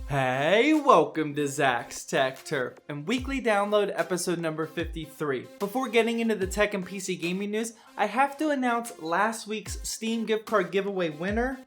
Hey, welcome to Zach's Tech Turf and weekly download episode number 53. Before getting into the tech and PC gaming news, I have to announce last week's Steam gift card giveaway winner,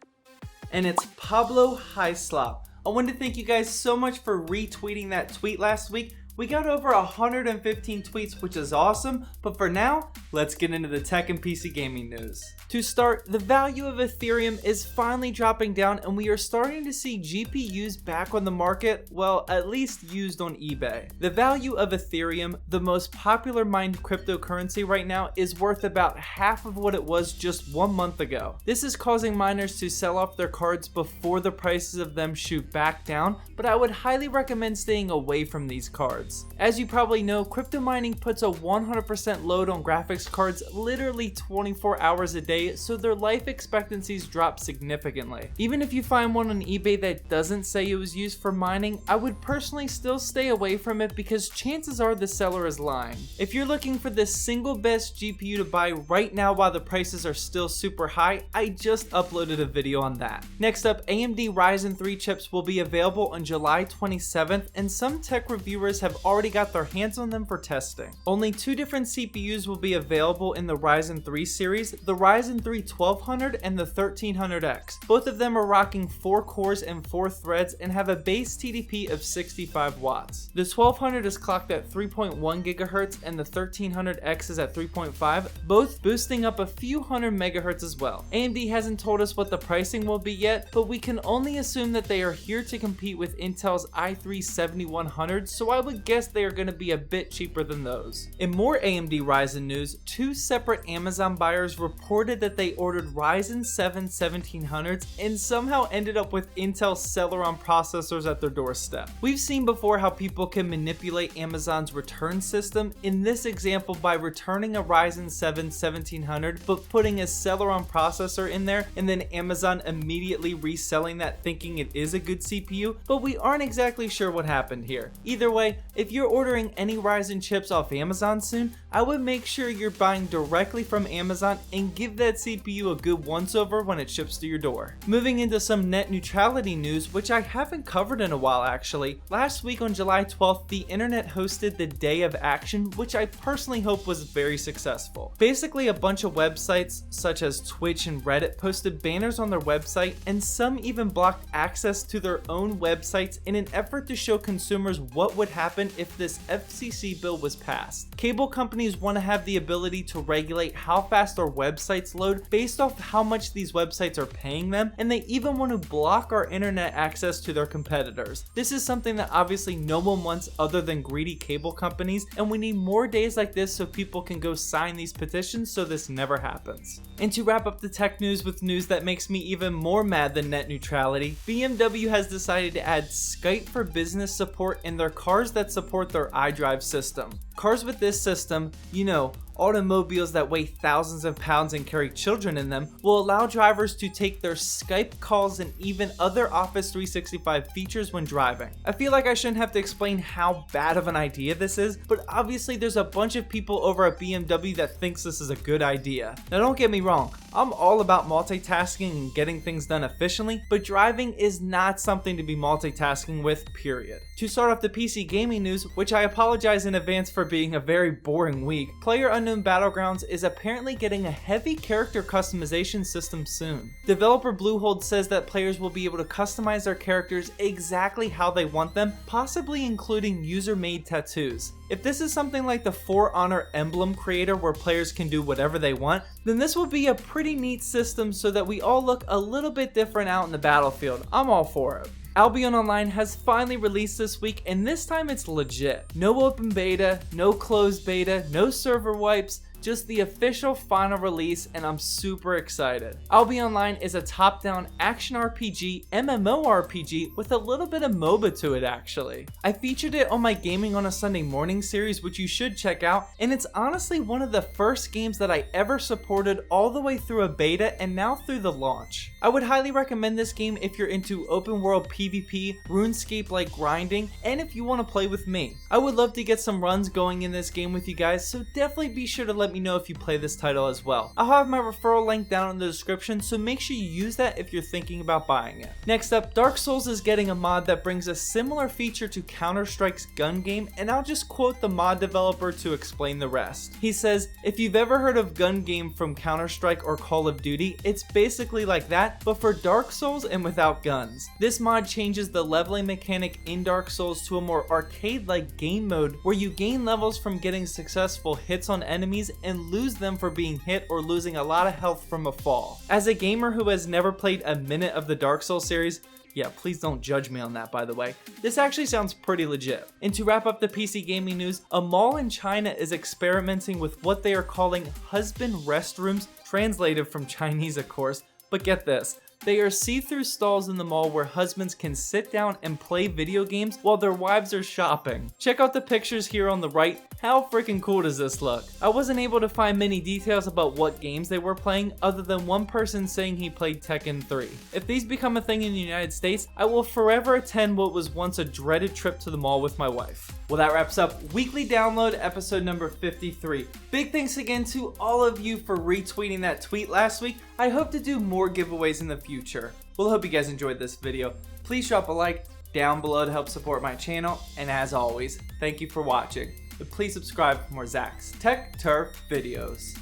and it's Pablo Hyslop. I want to thank you guys so much for retweeting that tweet last week. We got over 115 tweets, which is awesome, but for now, let's get into the tech and PC gaming news. To start, the value of Ethereum is finally dropping down and we are starting to see GPUs back on the market, well, at least used on eBay. The value of Ethereum, the most popular mined cryptocurrency right now, is worth about half of what it was just 1 month ago. This is causing miners to sell off their cards before the prices of them shoot back down, but I would highly recommend staying away from these cards. As you probably know, crypto mining puts a 100% load on graphics cards literally 24 hours a day, so their life expectancies drop significantly. Even if you find one on eBay that doesn't say it was used for mining, I would personally still stay away from it because chances are the seller is lying. If you're looking for the single best GPU to buy right now while the prices are still super high, I just uploaded a video on that. Next up, AMD Ryzen 3 chips will be available on July 27th, and some tech reviewers have already got their hands on them for testing. Only 2 different CPUs will be available in the Ryzen 3 series, the Ryzen 3 1200 and the 1300X. Both of them are rocking 4 cores and 4 threads and have a base TDP of 65 watts. The 1200 is clocked at 3.1 GHz and the 1300X is at 3.5, both boosting up a few hundred megahertz as well. AMD hasn't told us what the pricing will be yet, but we can only assume that they are here to compete with Intel's i3 7100, so I would guess they are going to be a bit cheaper than those. In more AMD Ryzen news, 2 separate Amazon buyers reported that they ordered Ryzen 7 1700s and somehow ended up with Intel Celeron processors at their doorstep. We've seen before how people can manipulate Amazon's return system, in this example by returning a Ryzen 7 1700 but putting a Celeron processor in there and then Amazon immediately reselling that thinking it is a good CPU, but we aren't exactly sure what happened here. Either way, if you're ordering any Ryzen chips off Amazon soon, I would make sure you're buying directly from Amazon and give that CPU a good once over when it ships to your door. Moving into some net neutrality news, which I haven't covered in a while actually. Last week on July 12th, the internet hosted the Day of Action, which I personally hope was very successful. Basically, a bunch of websites such as Twitch and Reddit posted banners on their website, and some even blocked access to their own websites in an effort to show consumers what would happen if this FCC bill was passed. Cable companies want to have the ability to regulate how fast their websites load based off how much these websites are paying them, and they even want to block our internet access to their competitors. This is something that obviously no one wants other than greedy cable companies, and we need more days like this so people can go sign these petitions so this never happens. And to wrap up the tech news with news that makes me even more mad than net neutrality, BMW has decided to add Skype for Business support in their cars that support their iDrive system. Cars with this system, you know, automobiles that weigh thousands of pounds and carry children in them, will allow drivers to take their Skype calls and even other Office 365 features when driving. I feel like I shouldn't have to explain how bad of an idea this is, but obviously there's a bunch of people over at BMW that thinks this is a good idea. Now don't get me wrong, I'm all about multitasking and getting things done efficiently, but driving is not something to be multitasking with, period. To start off the PC gaming news, which I apologize in advance for being a very boring week, PlayerUnknown's Battlegrounds is apparently getting a heavy character customization system soon. Developer Bluehold says that players will be able to customize their characters exactly how they want them, possibly including user-made tattoos. If this is something like the For Honor emblem creator where players can do whatever they want, then this will be a pretty neat system so that we all look a little bit different out in the battlefield. I'm all for it. Albion Online has finally released this week, and this time it's legit. No open beta, no closed beta, no server wipes, just the official final release, and I'm super excited. Albion Online is a top-down action RPG, MMORPG with a little bit of MOBA to it actually. I featured it on my Gaming on a Sunday Morning series, which you should check out, and it's honestly one of the first games that I ever supported all the way through a beta and now through the launch. I would highly recommend this game if you're into open world PvP, RuneScape-like grinding, and if you want to play with me. I would love to get some runs going in this game with you guys, so definitely be sure to let let me know if you play this title as well. I'll have my referral link down in the description, so make sure you use that if you're thinking about buying it. Next up, Dark Souls is getting a mod that brings a similar feature to Counter-Strike's gun game, and I'll just quote the mod developer to explain the rest. He says, if you've ever heard of gun game from Counter-Strike or Call of Duty, it's basically like that, but for Dark Souls and without guns. This mod changes the leveling mechanic in Dark Souls to a more arcade-like game mode where you gain levels from getting successful hits on enemies and lose them for being hit or losing a lot of health from a fall. As a gamer who has never played a minute of the Dark Souls series, yeah, please don't judge me on that, by the way, this actually sounds pretty legit. And to wrap up the PC gaming news, a mall in China is experimenting with what they are calling husband restrooms, translated from Chinese of course, but get this. They are see-through stalls in the mall where husbands can sit down and play video games while their wives are shopping. Check out the pictures here on the right. How freaking cool does this look? I wasn't able to find many details about what games they were playing other than one person saying he played Tekken 3. If these become a thing in the United States, I will forever attend what was once a dreaded trip to the mall with my wife. Well, that wraps up Weekly Download episode number 53. Big thanks again to all of you for retweeting that tweet last week. I hope to do more giveaways in the future. Well, I hope you guys enjoyed this video. Please drop a like down below to help support my channel. And as always, thank you for watching. And please subscribe for more Zach's Tech Turf videos.